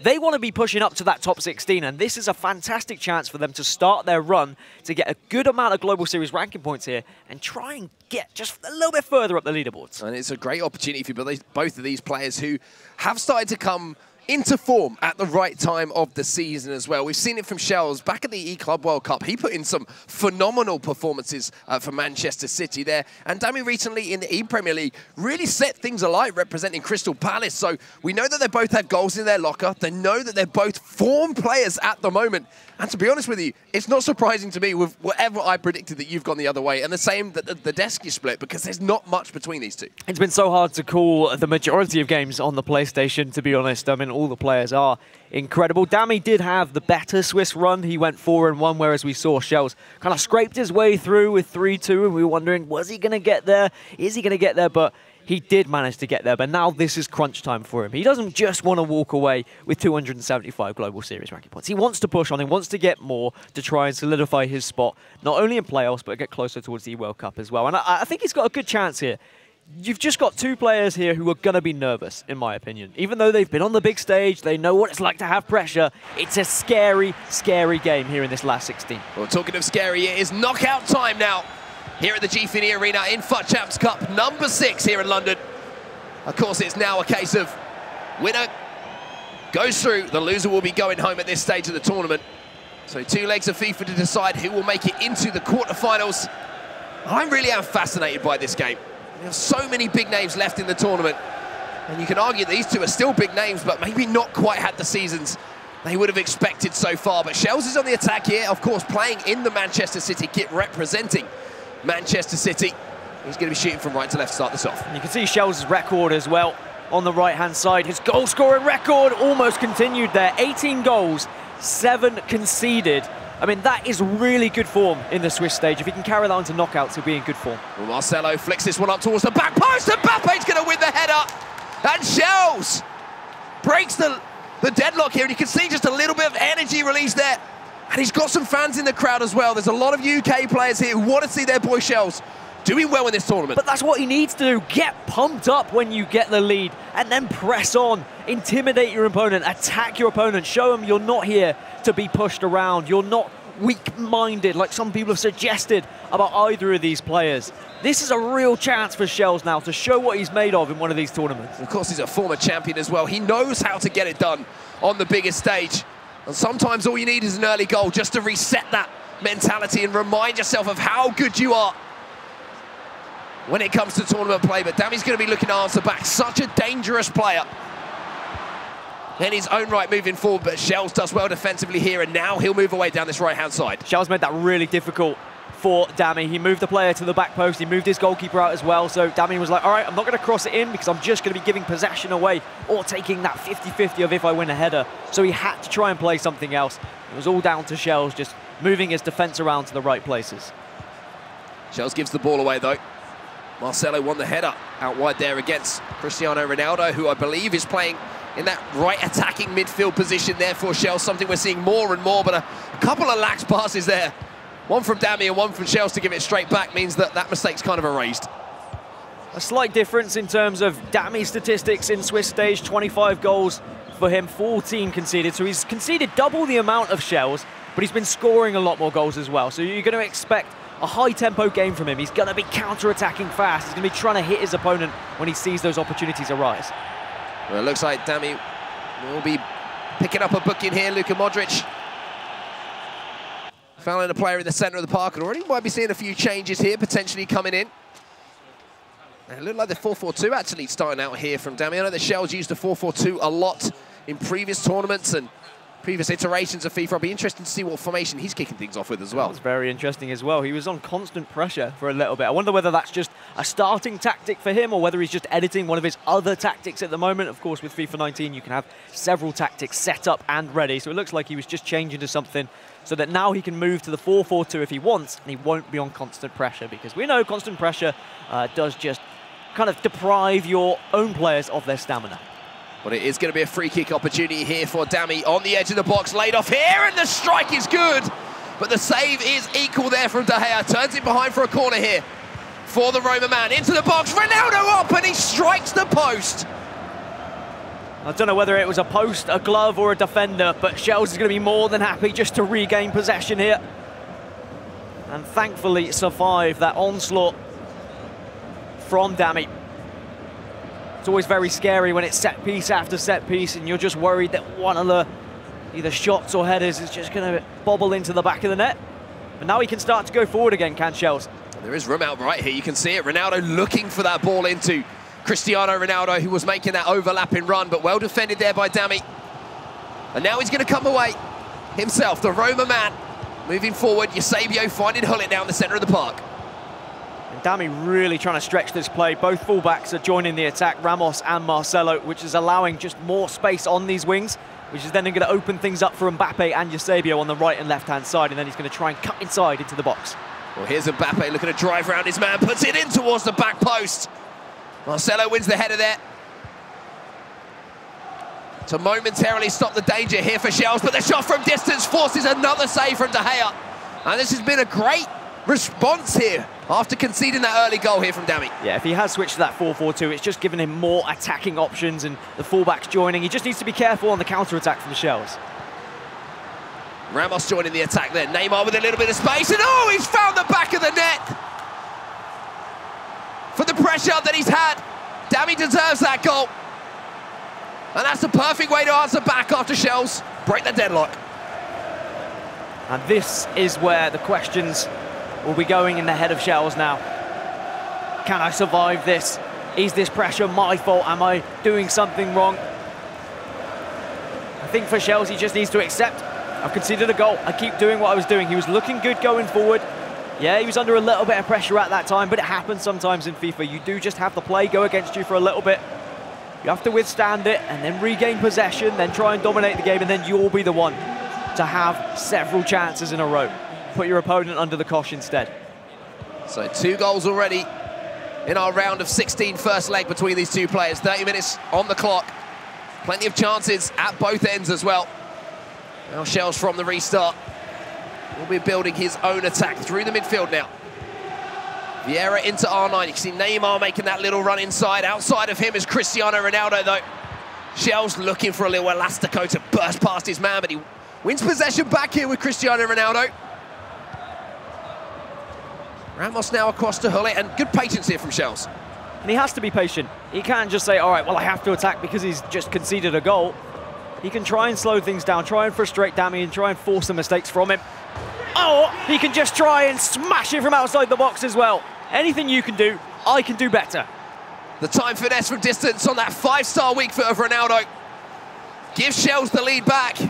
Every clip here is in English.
They want to be pushing up to that top 16, and this is a fantastic chance for them to start their run to get a good amount of Global Series ranking points here and try and get just a little bit further up the leaderboards. And it's a great opportunity for both of these players who have started to come into form at the right time of the season as well. We've seen it from xShellzz back at the E-Club World Cup. He put in some phenomenal performances for Manchester City there. And Damie recently in the E-Premier League really set things alight representing Crystal Palace. So we know that they both have goals in their locker. They know that they're both form players at the moment. And to be honest with you, it's not surprising to me with whatever I predicted that you've gone the other way. And the same that the desk is split, because there's not much between these two. It's been so hard to call the majority of games on the PlayStation, to be honest. I mean, all the players are incredible. Damie did have the better Swiss run. He went 4-1, whereas we saw xShellzz kind of scraped his way through with 3-2, and we were wondering, was he going to get there? Is he going to get there? But he did manage to get there, but now this is crunch time for him. He doesn't just want to walk away with 275 Global Series ranking points. He wants to push on. He wants to get more to try and solidify his spot, not only in playoffs, but get closer towards the World Cup as well. And I think he's got a good chance here. You've just got two players here who are going to be nervous, in my opinion. Even though they've been on the big stage, they know what it's like to have pressure. It's a scary, scary game here in this last 16. Well, talking of scary, it is knockout time now here at the Gfinity Arena in FUT Champs Cup number 6 here in London. Of course, it's now a case of winner goes through, the loser will be going home at this stage of the tournament. So 2 legs of FIFA to decide who will make it into the quarterfinals. I really am fascinated by this game. We have so many big names left in the tournament, and you can argue these two are still big names, but maybe not quite had the seasons they would have expected so far. But xShellzz is on the attack here, of course, playing in the Manchester City kit, representing Manchester City. He's going to be shooting from right to left to start this off. And you can see xShellz's record as well on the right-hand side. His goal-scoring record almost continued there. 18 goals, 7 conceded. I mean, that is really good form in the Swiss stage. If he can carry that on to knockouts, he'll be in good form. Well, Marcelo flicks this one up towards the back post, and Mbappe's going to win the header. And xShellzz breaks the deadlock here, and you can see just a little bit of energy released there. And he's got some fans in the crowd as well. There's a lot of UK players here who want to see their boy xShellzz doing well in this tournament. But that's what he needs to do. Get pumped up when you get the lead and then press on. Intimidate your opponent, attack your opponent, show them you're not here to be pushed around. You're not weak-minded like some people have suggested about either of these players. This is a real chance for xShellzz now to show what he's made of in one of these tournaments. Of course, he's a former champion as well. He knows how to get it done on the biggest stage. And sometimes all you need is an early goal just to reset that mentality and remind yourself of how good you are when it comes to tournament play. But Damie's going to be looking to answer back. Such a dangerous player in his own right moving forward, but xShellzz does well defensively here, and now he'll move away down this right-hand side. xShellzz made that really difficult for Damie. He moved the player to the back post, he moved his goalkeeper out as well, so Damie was like, all right, I'm not going to cross it in because I'm just going to be giving possession away or taking that 50-50 of if I win a header. So he had to try and play something else. It was all down to xShellzz just moving his defence around to the right places. xShellzz gives the ball away though. Marcelo won the header out wide there against Cristiano Ronaldo, who I believe is playing in that right attacking midfield position there for xShellzz, something we're seeing more and more, but a couple of lax passes there. One from Damie and one from xShellzz to give it straight back means that that mistake's kind of erased. A slight difference in terms of Damie's statistics in Swiss stage, 25 goals for him, 14 conceded, so he's conceded double the amount of xShellzz, but he's been scoring a lot more goals as well, so you're going to expect a high-tempo game from him. He's going to be counter-attacking fast. He's going to be trying to hit his opponent when he sees those opportunities arise. Well, it looks like Damie will be picking up a booking here. Luka Modric fouling a player in the centre of the park, and already might be seeing a few changes here, potentially coming in. And it looked like the 4-4-2 actually starting out here from Damie. I know that xShellzz used the 4-4-2 a lot in previous tournaments and previous iterations of FIFA. I'll be interested to see what formation he's kicking things off with as well. That's very interesting as well. He was on constant pressure for a little bit. I wonder whether that's just a starting tactic for him or whether he's just editing one of his other tactics at the moment. Of course, with FIFA 19, you can have several tactics set up and ready. So it looks like he was just changing to something so that now he can move to the 4-4-2 if he wants, and he won't be on constant pressure, because we know constant pressure does just kind of deprive your own players of their stamina. But it is going to be a free kick opportunity here for Damie on the edge of the box, laid off here, and the strike is good. But the save is equal there from De Gea. Turns it behind for a corner here for the Roma man. Into the box, Ronaldo up, and he strikes the post. I don't know whether it was a post, a glove, or a defender, but xShellzz is going to be more than happy just to regain possession here. And thankfully survive that onslaught from Damie. It's always very scary when it's set piece after set piece and you're just worried that one of the either shots or headers is just going to bobble into the back of the net. But now he can start to go forward again, can xShellzz. There is room out right here, you can see it. Ronaldo looking for that ball into Cristiano Ronaldo, who was making that overlapping run, but well defended there by Damie. And now he's going to come away himself, the Roma man. Moving forward, Eusebio finding Hullet down the centre of the park. And Damie really trying to stretch this play. Both fullbacks are joining the attack, Ramos and Marcelo, which is allowing just more space on these wings, which is then going to open things up for Mbappe and Eusebio on the right and left-hand side, and then he's going to try and cut inside into the box. Well, here's Mbappe looking to drive around his man, puts it in towards the back post. Marcelo wins the header there to momentarily stop the danger here for xShellzz, but the shot from distance forces another save from De Gea. And this has been a great response here after conceding that early goal here from Damie. Yeah, if he has switched to that 4-4-2, it's just given him more attacking options and the fullbacks joining. He just needs to be careful on the counter-attack from xShellzz. Ramos joining the attack there. Neymar with a little bit of space, and oh, he's found the back of the net! For the pressure that he's had, Damie deserves that goal. And that's the perfect way to answer back after xShellzz break the deadlock. And this is where the questions will be going in the head of xShellzz now. Can I survive this? Is this pressure my fault? Am I doing something wrong? I think for xShellzz, he just needs to accept, I've conceded a goal. I keep doing what I was doing. He was looking good going forward. Yeah, he was under a little bit of pressure at that time, but it happens sometimes in FIFA. You do just have the play go against you for a little bit. You have to withstand it and then regain possession, then try and dominate the game, and then you'll be the one to have several chances in a row. Put your opponent under the cosh instead. So 2 goals already in our round of 16 first leg between these two players. 30 minutes on the clock. Plenty of chances at both ends as well. Now xShellzz from the restart will be building his own attack through the midfield now. Vieira into R9. You can see Neymar making that little run inside. Outside of him is Cristiano Ronaldo, though. xShellzz looking for a little elastico to burst past his man, but he wins possession back here with Cristiano Ronaldo. Ramos now across to Hullet, and good patience here from xShellzz. And he has to be patient. He can't just say, all right, well, I have to attack because he's just conceded a goal. He can try and slow things down, try and frustrate Damie, and try and force some mistakes from him. Oh, he can just try and smash it from outside the box as well. Anything you can do, I can do better. The time finesse from distance on that 5-star weak foot of Ronaldo gives xShellzz the lead back.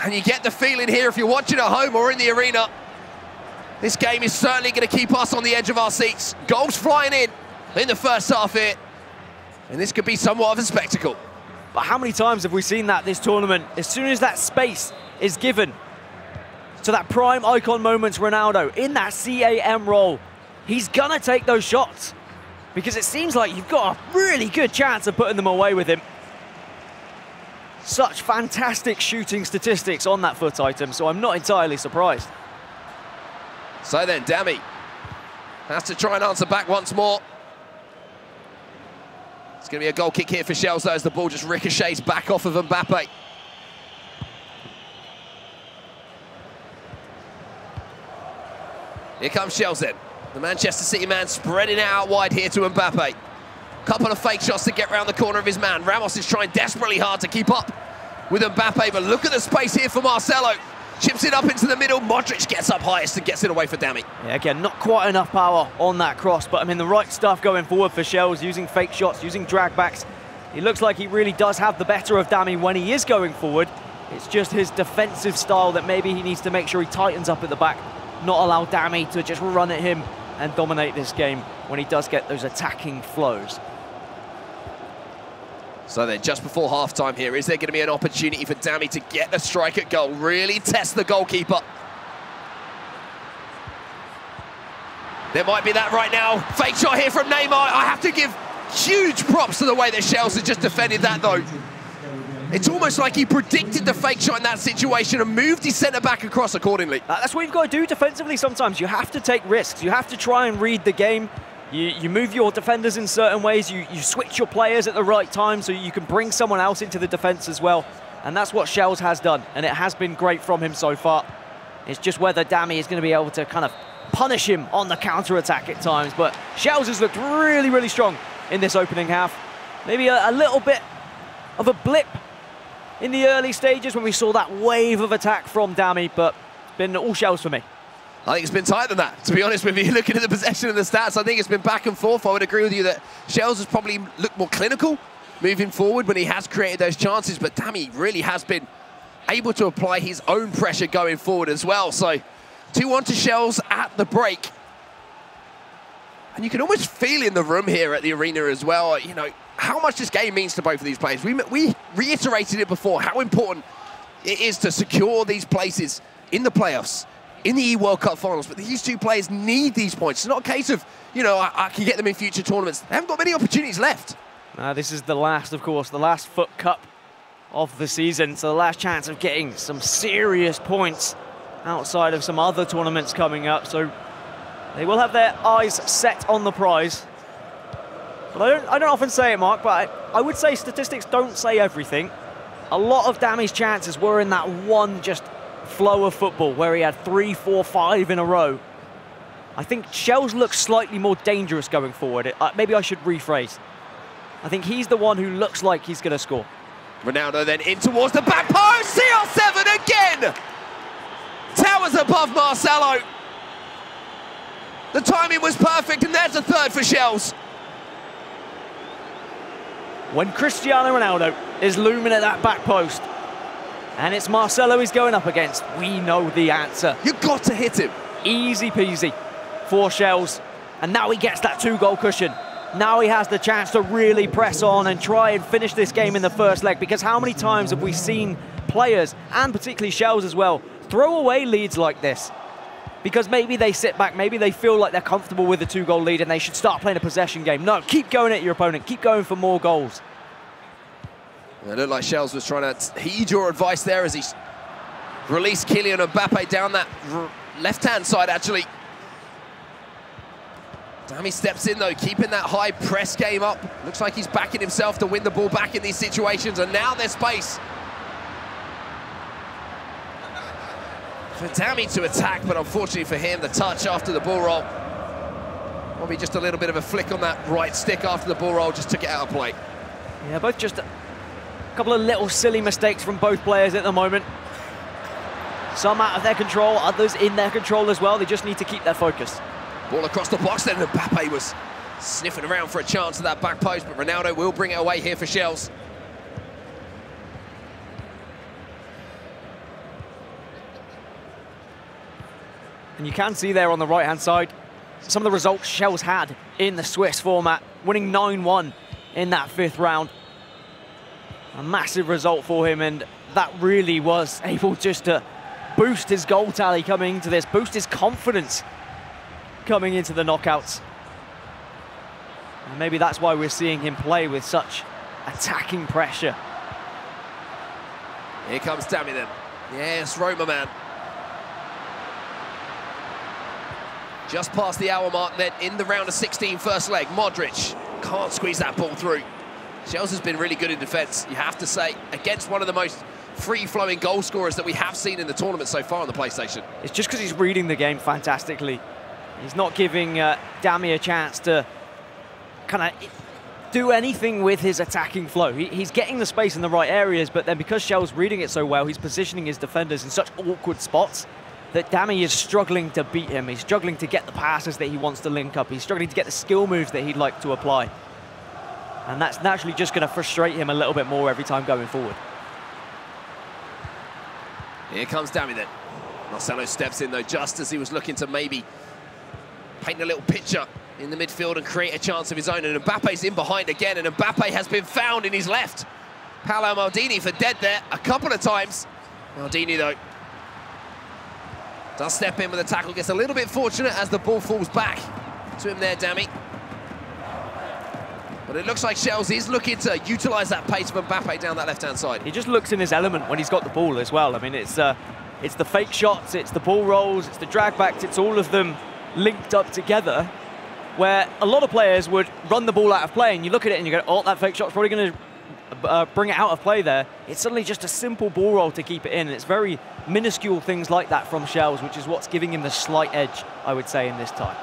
And you get the feeling here, if you're watching at home or in the arena, this game is certainly going to keep us on the edge of our seats. Goals flying in the first half here. And this could be somewhat of a spectacle. But how many times have we seen that this tournament? As soon as that space is given to that prime icon moments Ronaldo in that CAM role, he's gonna take those shots because it seems like you've got a really good chance of putting them away with him. Such fantastic shooting statistics on that FUT item, so I'm not entirely surprised. So then Damie has to try and answer back once more. It's going to be a goal kick here for xShellzz, though, as the ball just ricochets back off of Mbappe. Here comes xShellzz then. The Manchester City man spreading it out wide here to Mbappe. Couple of fake shots to get round the corner of his man. Ramos is trying desperately hard to keep up with Mbappe, but look at the space here for Marcelo. Chips it up into the middle. Modric gets up highest and gets it away for Damie. Yeah, again, not quite enough power on that cross, but I mean, the right stuff going forward for xShellzz, using fake shots, using drag backs. He looks like he really does have the better of Damie when he is going forward. It's just his defensive style that maybe he needs to make sure he tightens up at the back, not allow Damie to just run at him and dominate this game when he does get those attacking flows. So then, just before half-time here, is there going to be an opportunity for Damie to get a strike at goal, really test the goalkeeper? There might be that right now. Fake shot here from Neymar. I have to give huge props to the way that xShellzz has just defended that, though. It's almost like he predicted the fake shot in that situation and moved his centre-back across accordingly. That's what you've got to do defensively sometimes. You have to take risks. You have to try and read the game. You move your defenders in certain ways, you switch your players at the right time so you can bring someone else into the defense as well. And that's what xShellzz has done, and it has been great from him so far. It's just whether Damie is going to be able to kind of punish him on the counter-attack at times. But xShellzz has looked really, really strong in this opening half. Maybe a little bit of a blip in the early stages when we saw that wave of attack from Damie, but it's been all xShellzz for me. I think it's been tighter than that, to be honest with you. Looking at the possession and the stats, I think it's been back and forth. I would agree with you that xShellzz has probably looked more clinical moving forward when he has created those chances, but Damie really has been able to apply his own pressure going forward as well. So 2-1 to xShellzz at the break. And you can almost feel in the room here at the arena as well, you know, how much this game means to both of these players. We reiterated it before, how important it is to secure these places in the playoffs, in the E-World Cup finals, but these two players need these points. It's not a case of, you know, I can get them in future tournaments. They haven't got many opportunities left. This is the last, of course, the last FUT Cup of the season, so the last chance of getting some serious points outside of some other tournaments coming up. So they will have their eyes set on the prize. But I don't often say it, Mark, but I would say statistics don't say everything. A lot of Damie's chances were in that one just flow of football where he had 3, 4, 5 in a row. I think xShellzz looks slightly more dangerous going forward. Maybe I should rephrase. I think he's the one who looks like he's going to score. Ronaldo then in towards the back post. CR7 again. Towers above Marcelo. The timing was perfect, and there's a third for xShellzz. When Cristiano Ronaldo is looming at that back post, and it's Marcelo he's going up against, we know the answer. You've got to hit him. Easy peasy for xShellzz. And now he gets that 2-goal cushion. Now he has the chance to really press on and try and finish this game in the first leg, because how many times have we seen players, and particularly xShellzz as well, throw away leads like this? Because maybe they sit back, maybe they feel like they're comfortable with a 2-goal lead and they should start playing a possession game. No, keep going at your opponent, keep going for more goals. It looked like xShellzz was trying to heed your advice there as he released Kylian Mbappe down that left-hand side, actually. Damie steps in, though, keeping that high press game up. Looks like he's backing himself to win the ball back in these situations, and now there's space for Damie to attack, but unfortunately for him, the touch after the ball roll. Probably just a little bit of a flick on that right stick after the ball roll, just took it out of play. Yeah, both just a couple of little silly mistakes from both players at the moment. Some out of their control, others in their control as well. They just need to keep their focus. Ball across the box then, and Mbappe was sniffing around for a chance at that back post, but Ronaldo will bring it away here for xShellzz. And you can see there on the right-hand side some of the results xShellzz had in the Swiss format, winning 9-1 in that 5th round. A massive result for him, and that really was able just to boost his goal tally coming into this, boost his confidence coming into the knockouts. And maybe that's why we're seeing him play with such attacking pressure. Here comes Damie then. Yes, Roma man. Just past the hour mark then in the round of 16 first leg. Modric can't squeeze that ball through. xShellzz has been really good in defence, you have to say, against one of the most free-flowing goal scorers that we have seen in the tournament so far on the PlayStation. It's just because he's reading the game fantastically. He's not giving Damie a chance to kind of do anything with his attacking flow. He's getting the space in the right areas, but then because xShellzz reading it so well, he's positioning his defenders in such awkward spots that Damie is struggling to beat him. He's struggling to get the passes that he wants to link up. He's struggling to get the skill moves that he'd like to apply. And that's naturally just going to frustrate him a little bit more every time going forward. Here comes Damie then. Marcelo steps in, though, just as he was looking to maybe paint a little picture in the midfield and create a chance of his own. And Mbappe's in behind again, and Mbappe has been found in his left. Paolo Maldini for dead there a couple of times. Maldini, though, does step in with a tackle, gets a little bit fortunate as the ball falls back to him there, Damie. But it looks like xShellzz is looking to utilise that pace of Mbappe down that left-hand side. He just looks in his element when he's got the ball as well. I mean, it's the fake shots, it's the ball rolls, it's the drag backs, it's all of them linked up together. where a lot of players would run the ball out of play, and you look at it and you go, oh, that fake shot's probably going to bring it out of play there. It's suddenly just a simple ball roll to keep it in, and it's very minuscule things like that from xShellzz, which is what's giving him the slight edge, I would say, in this tie.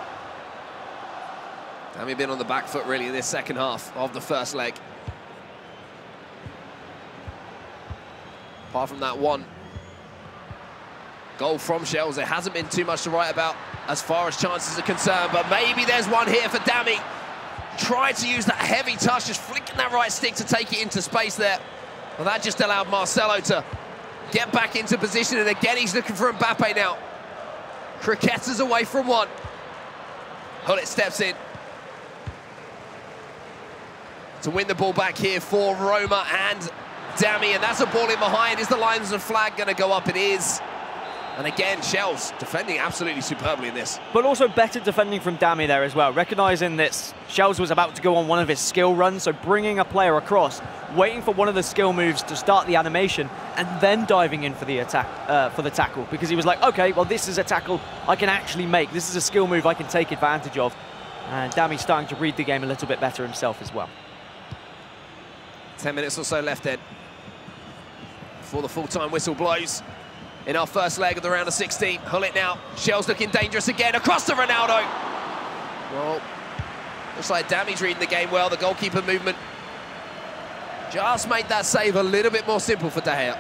Damie been on the back foot really in this second half of the first leg. Apart from that one goal from xShellzz, there hasn't been too much to write about as far as chances are concerned, but maybe there's one here for Damie. Tried to use that heavy touch, just flicking that right stick to take it into space there. Well, that just allowed Marcelo to get back into position, and again he's looking for Mbappe now. Cricketter's away from one. Hullet steps in to win the ball back here for Roma and Damie, and that's a ball in behind. Is the linesman flag going to go up? It is. And again, xShellzz defending absolutely superbly in this. But also better defending from Damie there as well, recognising that xShellzz was about to go on one of his skill runs, so bringing a player across, waiting for one of the skill moves to start the animation, and then diving in for the attack, for the tackle, because he was like, okay, well, this is a tackle I can actually make. This is a skill move I can take advantage of. And Damie's starting to read the game a little bit better himself as well. 10 minutes or so left then before the full-time whistle blows in our first leg of the round of 16. Hullet now. xShellzz looking dangerous again. Across to Ronaldo. Well, looks like Damie's reading the game well. The goalkeeper movement just made that save a little bit more simple for De Gea.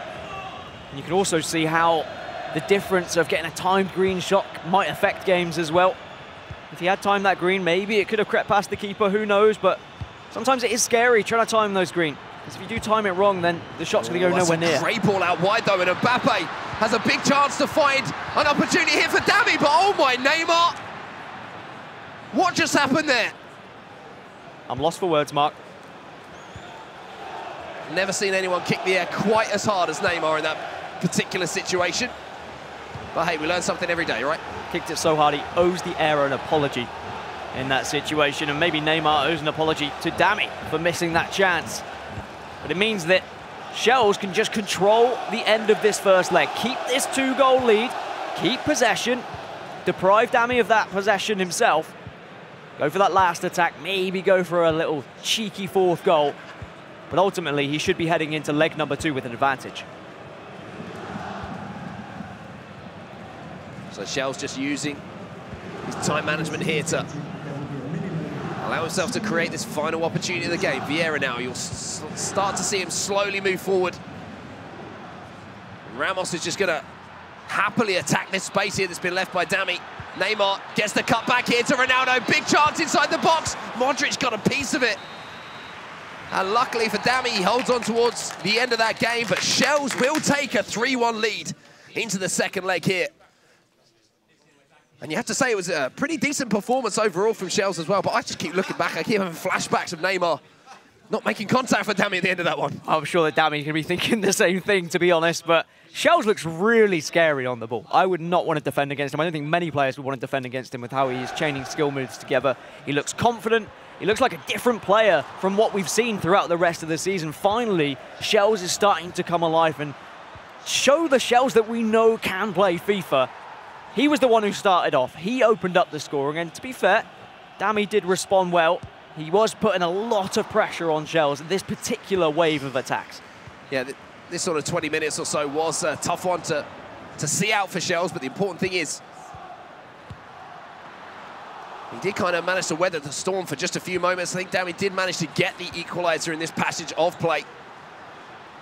And you can also see how the difference of getting a timed green shot might affect games as well. If he had timed that green, maybe it could have crept past the keeper, who knows, but sometimes it is scary trying to time those green. Because if you do time it wrong, then the shot's going to go nowhere near. Great ball out wide, though, and Mbappe has a big chance to find an opportunity here for Damie, but oh my, Neymar! What just happened there? I'm lost for words, Mark. Never seen anyone kick the air quite as hard as Neymar in that particular situation. But hey, we learn something every day, right? Kicked it so hard, he owes the air an apology in that situation, and maybe Neymar owes an apology to Damie for missing that chance. But it means that xShellzz can just control the end of this first leg, keep this 2-goal lead, keep possession, deprive Damie of that possession himself, go for that last attack, maybe go for a little cheeky 4th goal, but ultimately he should be heading into leg number 2 with an advantage. So xShellzz just using his time management here to allow himself to create this final opportunity of the game. Vieira now, you'll start to see him slowly move forward. Ramos is just going to happily attack this space here that's been left by Damie. Neymar gets the cut back here to Ronaldo. Big chance inside the box. Modric got a piece of it. And luckily for Damie, he holds on towards the end of that game, but xShellzz will take a 3-1 lead into the second leg here. And you have to say it was a pretty decent performance overall from xShellzz as well, but I just keep looking back. I keep having flashbacks of Neymar not making contact for Damie at the end of that one. I'm sure that Damie's going to be thinking the same thing, to be honest, but xShellzz looks really scary on the ball. I would not want to defend against him. I don't think many players would want to defend against him with how he's chaining skill moves together. He looks confident. He looks like a different player from what we've seen throughout the rest of the season. Finally, xShellzz is starting to come alive and show the xShellzz that we know can play FIFA. He was the one who started off. He opened up the scoring, and to be fair, Damie did respond well. He was putting a lot of pressure on xShellzz, this particular wave of attacks. Yeah, this sort of 20 minutes or so was a tough one to see out for xShellzz, but the important thing is he did kind of manage to weather the storm for just a few moments. I think Damie did manage to get the equaliser in this passage of play.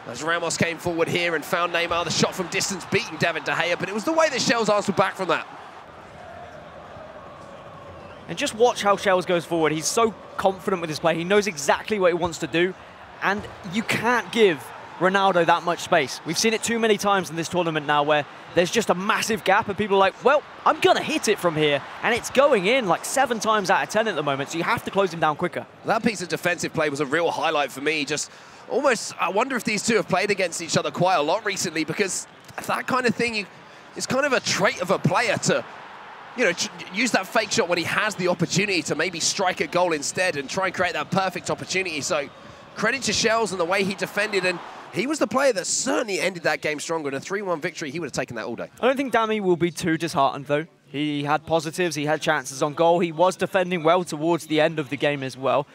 As Ramos came forward here and found Neymar, the shot from distance beating David De Gea, but it was the way that xShellzz answered back from that. And just watch how xShellzz goes forward. He's so confident with his play. He knows exactly what he wants to do, and you can't give Ronaldo that much space. We've seen it too many times in this tournament now where there's just a massive gap and people are like, well, I'm going to hit it from here, and it's going in like 7 times out of 10 at the moment, so you have to close him down quicker. That piece of defensive play was a real highlight for me. Just almost, I wonder if these two have played against each other quite a lot recently, because that kind of thing is kind of a trait of a player to, you know, use that fake shot when he has the opportunity to maybe strike a goal instead and try and create that perfect opportunity. So credit to xShellzz and the way he defended, and he was the player that certainly ended that game stronger. In a 3-1 victory, he would have taken that all day. I don't think Damie will be too disheartened, though. He had positives, he had chances on goal, he was defending well towards the end of the game as well.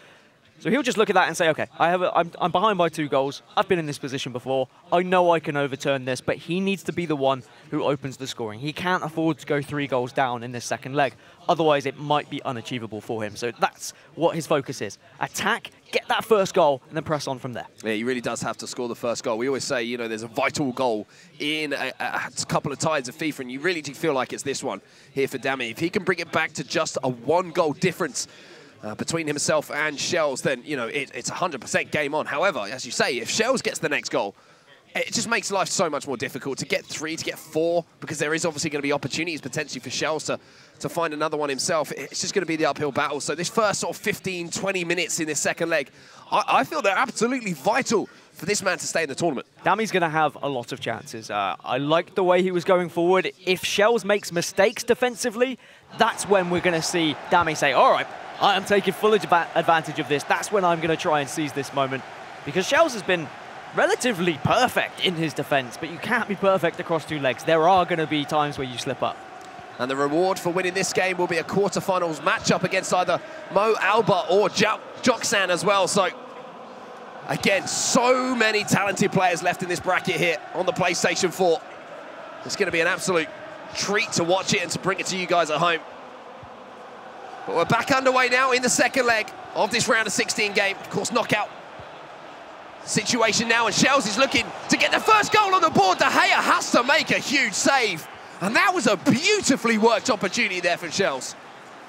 So he'll just look at that and say, okay, I'm behind by 2 goals. I've been in this position before. I know I can overturn this, but he needs to be the one who opens the scoring. He can't afford to go 3 goals down in this second leg. Otherwise, it might be unachievable for him. So that's what his focus is. Attack, get that first goal, and then press on from there. Yeah, he really does have to score the first goal. We always say, you know, there's a vital goal in a couple of ties of FIFA, and you really do feel like it's this one here for Damie. If he can bring it back to just a 1-goal difference between himself and xShellzz, then, you know, it's 100% game on. However, as you say, if xShellzz gets the next goal, it just makes life so much more difficult to get 3, to get 4, because there is obviously going to be opportunities potentially for xShellzz to find another one himself. It's just going to be the uphill battle. So this first sort of 15, 20 minutes in this second leg, I feel they're absolutely vital for this man to stay in the tournament. Damie's going to have a lot of chances. I like the way he was going forward. If xShellzz makes mistakes defensively, that's when we're going to see Damie say, all right, I am taking full advantage of this. That's when I'm going to try and seize this moment. Because xShellzz has been relatively perfect in his defense, but you can't be perfect across 2 legs. There are going to be times where you slip up. And the reward for winning this game will be a quarterfinals matchup against either Mo Alba or Joksan as well. So, again, so many talented players left in this bracket here on the PlayStation 4. It's going to be an absolute treat to watch it and to bring it to you guys at home. But we're back underway now in the second leg of this round of 16 game. Of course, knockout situation now, and xShellzz is looking to get the first goal on the board. De Gea has to make a huge save. And that was a beautifully worked opportunity there for xShellzz.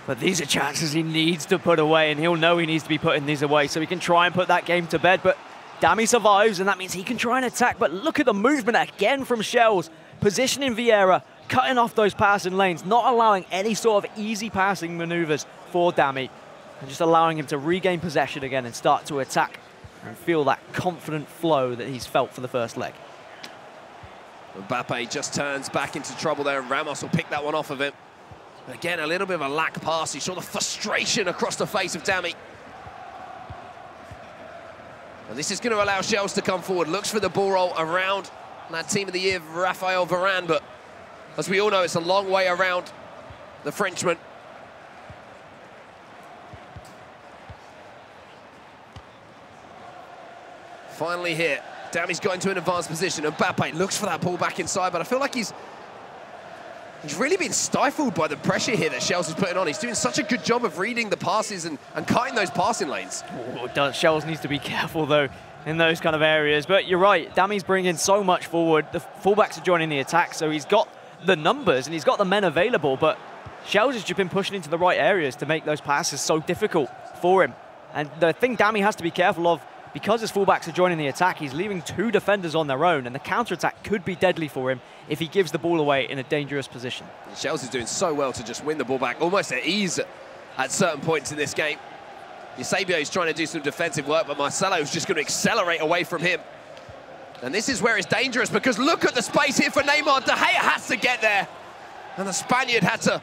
But these are chances he needs to put away, and he'll know he needs to be putting these away so he can try and put that game to bed. But Damie survives, and that means he can try and attack. But look at the movement again from xShellzz, positioning Vieira, cutting off those passing lanes, not allowing any sort of easy passing maneuvers for Damie, and just allowing him to regain possession again and start to attack and feel that confident flow that he's felt for the first leg. Mbappe just turns back into trouble there, and Ramos will pick that one off of him. Again, a little bit of a lack pass. You saw the frustration across the face of Damie. And this is going to allow xShellzz to come forward. Looks for the ball roll around that team of the year, Raphael Varane, but as we all know, it's a long way around the Frenchman. Finally here, Damie's got into an advanced position. Mbappe looks for that ball back inside, but I feel like he's really been stifled by the pressure here that xShellzz is putting on. He's doing such a good job of reading the passes and cutting those passing lanes. Oh, xShellzz needs to be careful, though, in those kind of areas. But you're right, Damie's bringing so much forward. The fullbacks are joining the attack, so he's got the numbers and he's got the men available, but xShellzz has just been pushing into the right areas to make those passes so difficult for him. And the thing Damie has to be careful of, because his fullbacks are joining the attack, he's leaving 2 defenders on their own, and the counter-attack could be deadly for him if he gives the ball away in a dangerous position. xShellzz is doing so well to just win the ball back, almost at ease at certain points in this game. Eusebio is trying to do some defensive work, but Marcelo is just going to accelerate away from him. And this is where it's dangerous, because look at the space here for Neymar. De Gea has to get there. And the Spaniard had to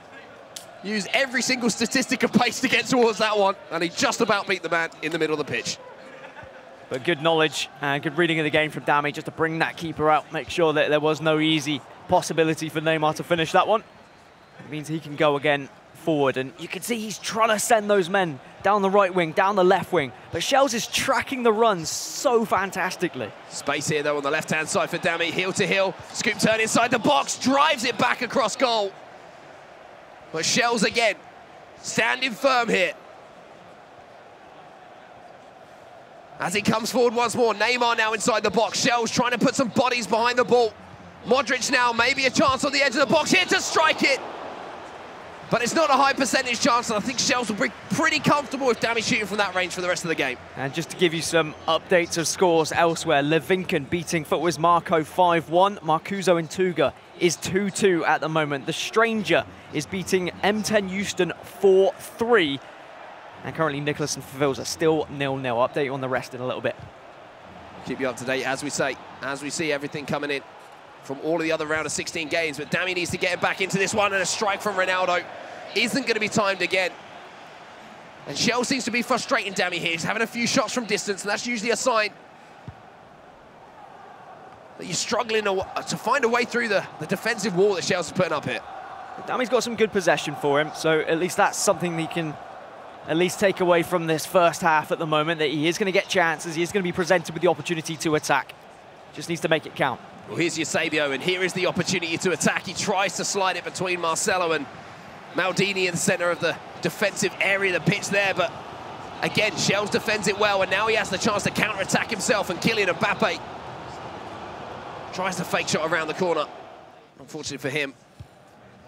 use every single statistic of pace to get towards that one. And he just about beat the man in the middle of the pitch. But good knowledge and good reading of the game from Damie just to bring that keeper out, make sure that there was no easy possibility for Neymar to finish that one. It means he can go again forward, and you can see he's trying to send those men down the right wing, down the left wing, but xShellzz is tracking the runs so fantastically. Space here though on the left-hand side for Damie, heel to heel, scoop turn inside the box, drives it back across goal. But xShellzz again, standing firm here. As he comes forward once more, Neymar now inside the box, xShellzz trying to put some bodies behind the ball. Modric now, maybe a chance on the edge of the box here to strike it. But it's not a high percentage chance, and I think xShellzz will be pretty comfortable with Damie shooting from that range for the rest of the game. And just to give you some updates of scores elsewhere, Levinken beating FUT Marco 5-1. Marcuso in Tuga is 2-2 at the moment. The Stranger is beating M10 Houston 4-3. And currently Nicholas and Favils are still 0-0. Update you on the rest in a little bit. Keep you up to date, as we say, as we see everything coming in from all of the other round of 16 games. But Damie needs to get back into this one, and a strike from Ronaldo isn't going to be timed again. And xShellzz seems to be frustrating Damie here. He's having a few shots from distance, and that's usually a sign that you're struggling to find a way through the defensive wall that xShellzz is putting up here. Damie's got some good possession for him, so at least that's something he can at least take away from this first half at the moment, that he is going to get chances, he is going to be presented with the opportunity to attack. Just needs to make it count. Well, here's Eusebio, and here is the opportunity to attack. He tries to slide it between Marcelo and Maldini in the centre of the defensive area of the pitch there, but again, xShellzz defends it well, and now he has the chance to counter-attack himself, and Kylian Mbappe tries the fake shot around the corner. Unfortunately for him,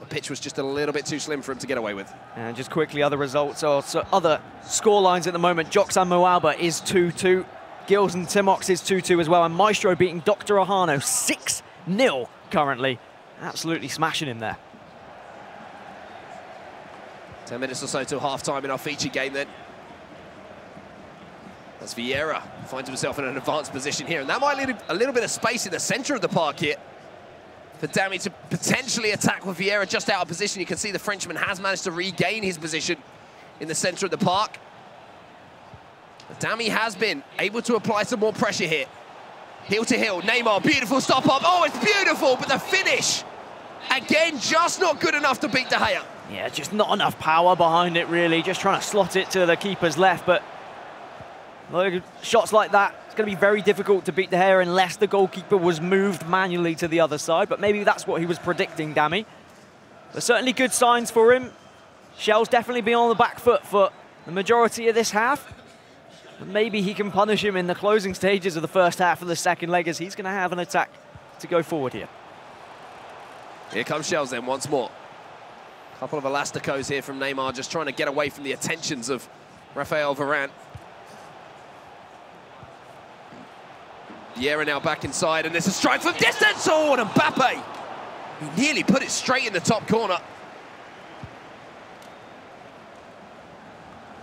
the pitch was just a little bit too slim for him to get away with. And just quickly, other results, or other score lines at the moment. Joxan Moalba is 2-2. Gills and Timox is 2-2 as well, and Maestro beating Dr. Ahano 6-0 currently. Absolutely smashing him there. 10 minutes or so till half-time in our feature game then. That's Vieira, finds himself in an advanced position here, and that might leave a little bit of space in the centre of the park here for Damie to potentially attack with Vieira just out of position. You can see the Frenchman has managed to regain his position in the centre of the park. But Damie has been able to apply some more pressure here. Heel to heel, Neymar, beautiful stop up. Oh, it's beautiful, but the finish, again, just not good enough to beat De Gea. Yeah, just not enough power behind it, really. Just trying to slot it to the keeper's left, but shots like that, it's going to be very difficult to beat De Gea unless the goalkeeper was moved manually to the other side, but maybe that's what he was predicting, Damie. But certainly good signs for him. xShellzz definitely been on the back foot for the majority of this half. But maybe he can punish him in the closing stages of the first half of the second leg, as he's going to have an attack to go forward here. Here comes xShellzz then once more. Couple of elasticos here from Neymar, just trying to get away from the attentions of Raphael Varane. Vieira now back inside, and there's a strike from distance. Oh, and Mbappe, he nearly put it straight in the top corner.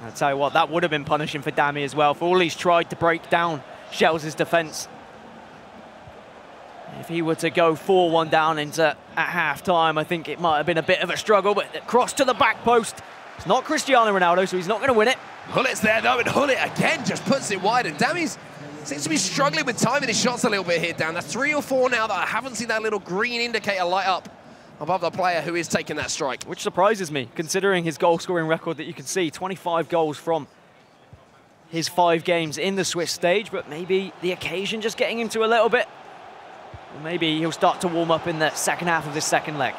I'll tell you what, that would have been punishing for Damie as well, for all he's tried to break down xShellz's defence. If he were to go 4-1 down at half-time, I think it might have been a bit of a struggle, but cross to the back post. It's not Cristiano Ronaldo, so he's not going to win it. Hullet's there, though, and Hullet again just puts it wide, and Damie seems to be struggling with timing his shots a little bit here, Dan. That's 3 or 4 now that I haven't seen that little green indicator light up above the player who is taking that strike. Which surprises me, considering his goal-scoring record that you can see. 25 goals from his 5 games in the Swiss stage, but maybe the occasion just getting him to a little bit. Or maybe he'll start to warm up in the second half of this second leg.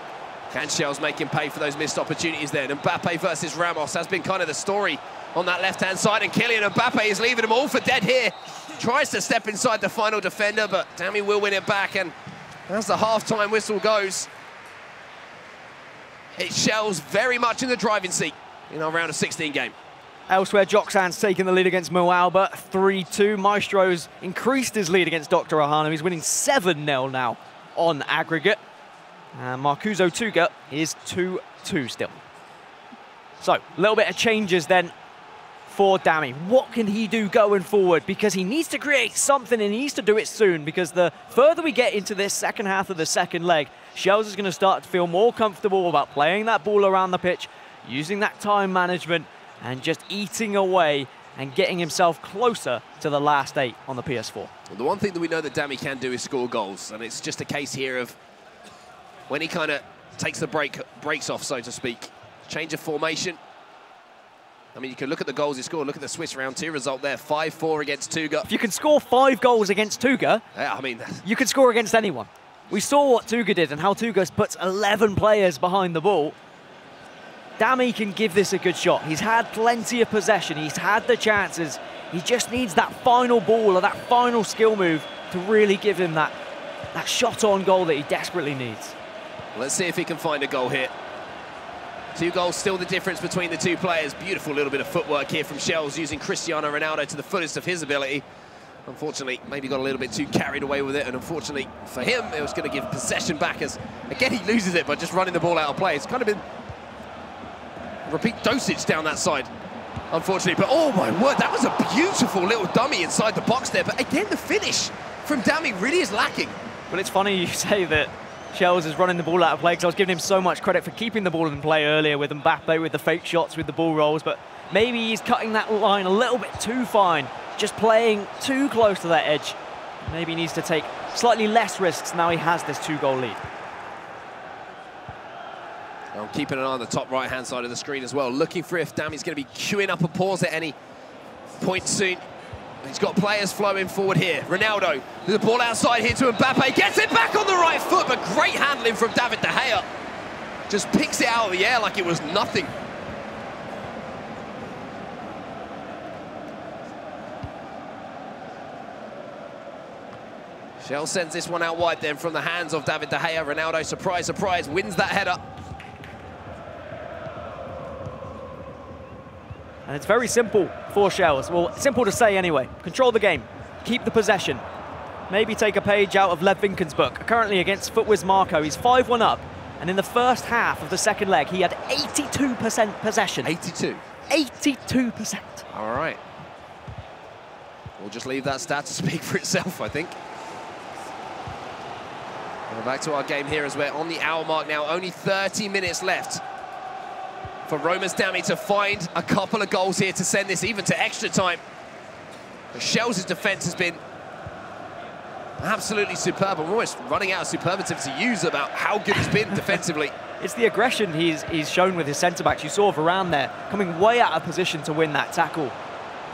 Can xShellzz make him pay for those missed opportunities then? Mbappe versus Ramos has been kind of the story on that left-hand side, and Kylian Mbappe is leaving them all for dead here. Tries to step inside the final defender, but Damie will win it back, and as the half-time whistle goes, it's xShellzz very much in the driving seat in our round of 16 game. Elsewhere, Joxan's taken the lead against Moalba, 3-2. Maestro's increased his lead against Dr. Ahano. He's winning 7-0 now on aggregate. And Marcuso Tuga is 2-2 still. So, a little bit of changes then for Damie. What can he do going forward? Because he needs to create something, and he needs to do it soon, because the further we get into this second half of the second leg, xShellzz is going to start to feel more comfortable about playing that ball around the pitch, using that time management, and just eating away and getting himself closer to the last 8 on the PS4. Well, the one thing that we know that Damie can do is score goals, and it's just a case here of when he kind of takes the breaks off, so to speak. Change of formation. I mean, you can look at the goals he scored. Look at the Swiss round 2 result there, 5-4 against Tuga. If you can score 5 goals against Tuga, yeah, I mean, you can score against anyone. We saw what Tuga did and how Tuga puts 11 players behind the ball. Damie can give this a good shot. He's had plenty of possession. He's had the chances. He just needs that final ball or that final skill move to really give him that shot on goal that he desperately needs. Let's see if he can find a goal here. 2 goals, still the difference between the 2 players. Beautiful little bit of footwork here from xShellzz, using Cristiano Ronaldo to the fullest of his ability. Unfortunately, maybe got a little bit too carried away with it, and unfortunately for him, it was going to give possession back, as, again, he loses it by just running the ball out of play. It's kind of been repeat dosage down that side, unfortunately. But, oh, my word, that was a beautiful little dummy inside the box there. But, again, the finish from Damie really is lacking. Well, it's funny you say that xShellzz is running the ball out of play, because I was giving him so much credit for keeping the ball in play earlier with Mbappe, with the fake shots, with the ball rolls, but maybe he's cutting that line a little bit too fine, just playing too close to that edge. Maybe he needs to take slightly less risks now he has this 2-goal lead. I'm keeping an eye on the top right-hand side of the screen as well, looking for if Damie's going to be queuing up a pause at any point soon. He's got players flowing forward here. Ronaldo, the ball outside here to Mbappe, gets it back on the right foot, but great handling from David De Gea. Just picks it out of the air like it was nothing. xShellzz sends this one out wide then from the hands of David De Gea. Ronaldo, surprise, surprise, wins that header. And it's very simple for xShellzz. Well, simple to say anyway. Control the game, keep the possession. Maybe take a page out of Lev Vinken's book. Currently against FUT Marco, he's 5-1 up. And in the first half of the second leg, he had 82% possession. 82? 82%. All right. We'll just leave that stat to speak for itself, I think. We're back to our game here as we're on the hour mark now. Only 30 minutes left for Roma's Damie to find a couple of goals here to send this even to extra time. xShellzz' defense has been absolutely superb. I'm almost running out of superlatives to use about how good he's been defensively. It's the aggression he's shown with his centre-backs. You saw Varane there coming way out of position to win that tackle.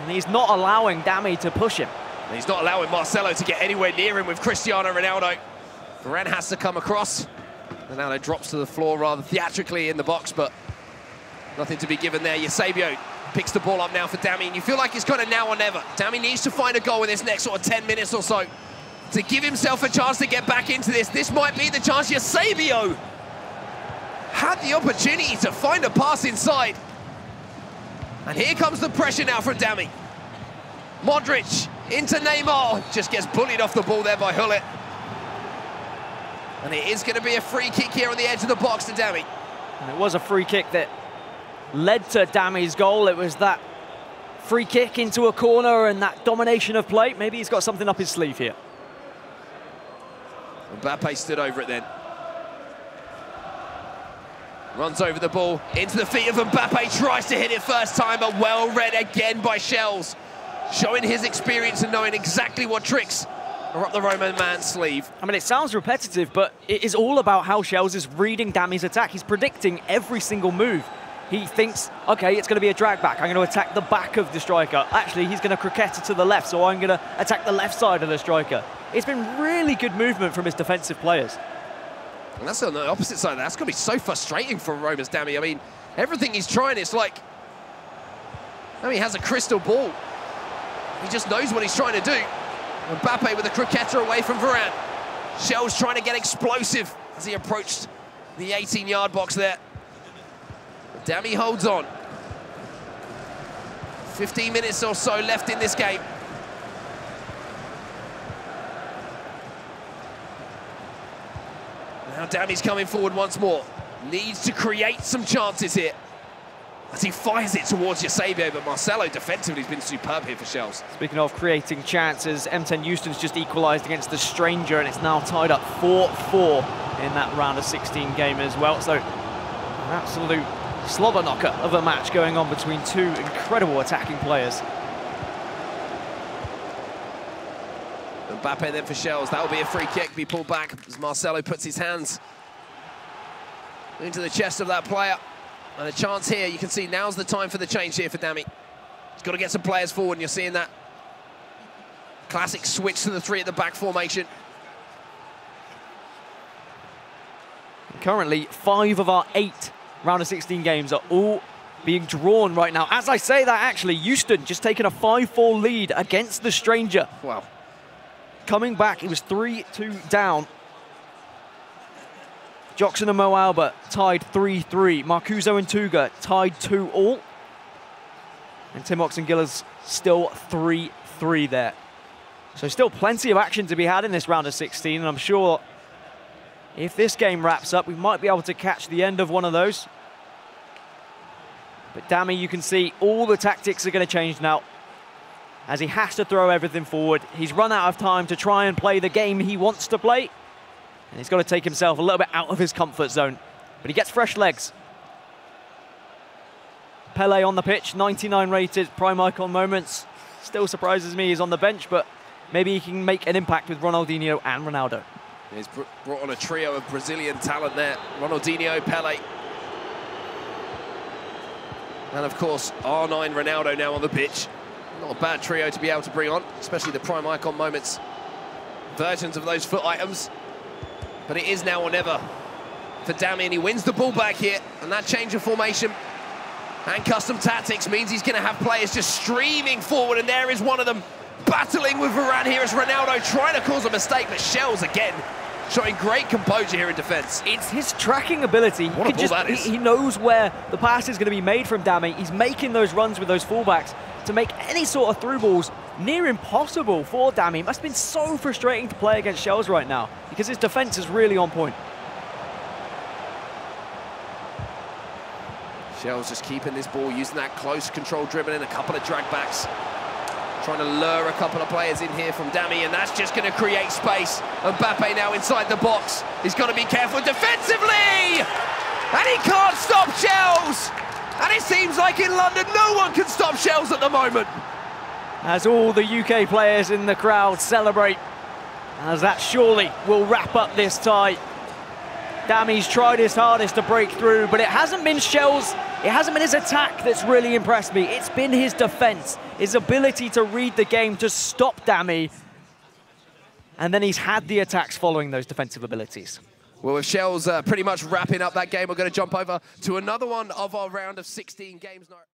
And he's not allowing Damie to push him. And he's not allowing Marcelo to get anywhere near him with Cristiano Ronaldo. Varane has to come across. Ronaldo drops to the floor rather theatrically in the box, but nothing to be given there. Eusebio picks the ball up now for Damie, and you feel like it's kind of now or never. Damie needs to find a goal in this next sort of 10 minutes or so to give himself a chance to get back into this. This might be the chance. Eusebio had the opportunity to find a pass inside. And here comes the pressure now from Damie. Modric into Neymar. Just gets bullied off the ball there by Hullet. And it is going to be a free kick here on the edge of the box to Damie. And it was a free kick that led to Damie's goal. It was that free kick into a corner and that domination of play. Maybe he's got something up his sleeve here. Mbappe stood over it then. Runs over the ball into the feet of Mbappe, tries to hit it first time, but well read again by xShellzz. Showing his experience and knowing exactly what tricks are up the Roman man's sleeve. I mean, it sounds repetitive, but it is all about how xShellzz is reading Damie's attack. He's predicting every single move. He thinks, okay, it's going to be a drag back. I'm going to attack the back of the striker. Actually, he's going to croquette it to the left, so I'm going to attack the left side of the striker. It's been really good movement from his defensive players. And that's on the opposite side. That's going to be so frustrating for Roma's Damie. I mean, everything he's trying, it's like, he has a crystal ball. He just knows what he's trying to do. Mbappe with a croquetter away from Varane. xShellzz trying to get explosive as he approached the 18-yard box there. Damie holds on. 15 minutes or so left in this game. Now Damie's coming forward once more. Needs to create some chances here as he fires it towards Eusebio, but Marcelo defensively has been superb here for xShellzz. Speaking of creating chances, M10 Houston's just equalised against the Stranger, and it's now tied up 4-4 in that round of 16 game as well. So an absolute slobber knocker of a match going on between two incredible attacking players. Mbappe then for xShellzz. That will be a free kick, be pulled back as Marcelo puts his hands into the chest of that player. And a chance here, you can see now's the time for the change here for Damie. He's got to get some players forward, and you're seeing that classic switch to the three at the back formation. Currently, 5 of our 8 round of 16 games are all being drawn right now. As I say that, actually, Houston just taking a 5-4 lead against the Stranger. Wow. Coming back, it was 3-2 down. Jackson and Mo Albert tied 3-3. Marcuso and Tuga tied 2-2. And Tim Oxengilla's still 3-3 there. So still plenty of action to be had in this round of 16, and I'm sure if this game wraps up, we might be able to catch the end of one of those. But Damie, you can see all the tactics are going to change now, as he has to throw everything forward. He's run out of time to try and play the game he wants to play. And he's got to take himself a little bit out of his comfort zone. But he gets fresh legs. Pele on the pitch, 99 rated, prime icon moments. Still surprises me he's on the bench, but maybe he can make an impact with Ronaldinho and Ronaldo. He's brought on a trio of Brazilian talent there. Ronaldinho, Pele, And of course, R9 Ronaldo now on the pitch. Not a bad trio to be able to bring on, especially the prime icon moments, versions of those FUT items. But it is now or never for Damie, and he wins the ball back here. And that change of formation and custom tactics means he's going to have players just streaming forward, and there is one of them battling with Varane here as Ronaldo trying to cause a mistake, but xShellzz again showing great composure here in defence. It's his tracking ability. What a ball that is. He knows where the pass is going to be made from Damie. He's making those runs with those fullbacks to make any sort of through balls near impossible for Damie. It must have been so frustrating to play against xShellzz right now because his defence is really on point. xShellzz just keeping this ball, using that close control dribbling, a couple of drag backs. Trying to lure a couple of players in here from Damie, and that's just going to create space. Mbappe now inside the box. He's got to be careful defensively! And he can't stop xShellzz! And it seems like in London, no one can stop xShellzz at the moment. As all the UK players in the crowd celebrate, as that surely will wrap up this tie. Damie's tried his hardest to break through, but it hasn't been xShellzz, it hasn't been his attack that's really impressed me. It's been his defense, his ability to read the game, to stop Damie. And then he's had the attacks following those defensive abilities. Well, with xShellzz pretty much wrapping up that game, we're going to jump over to another one of our round of 16 games now.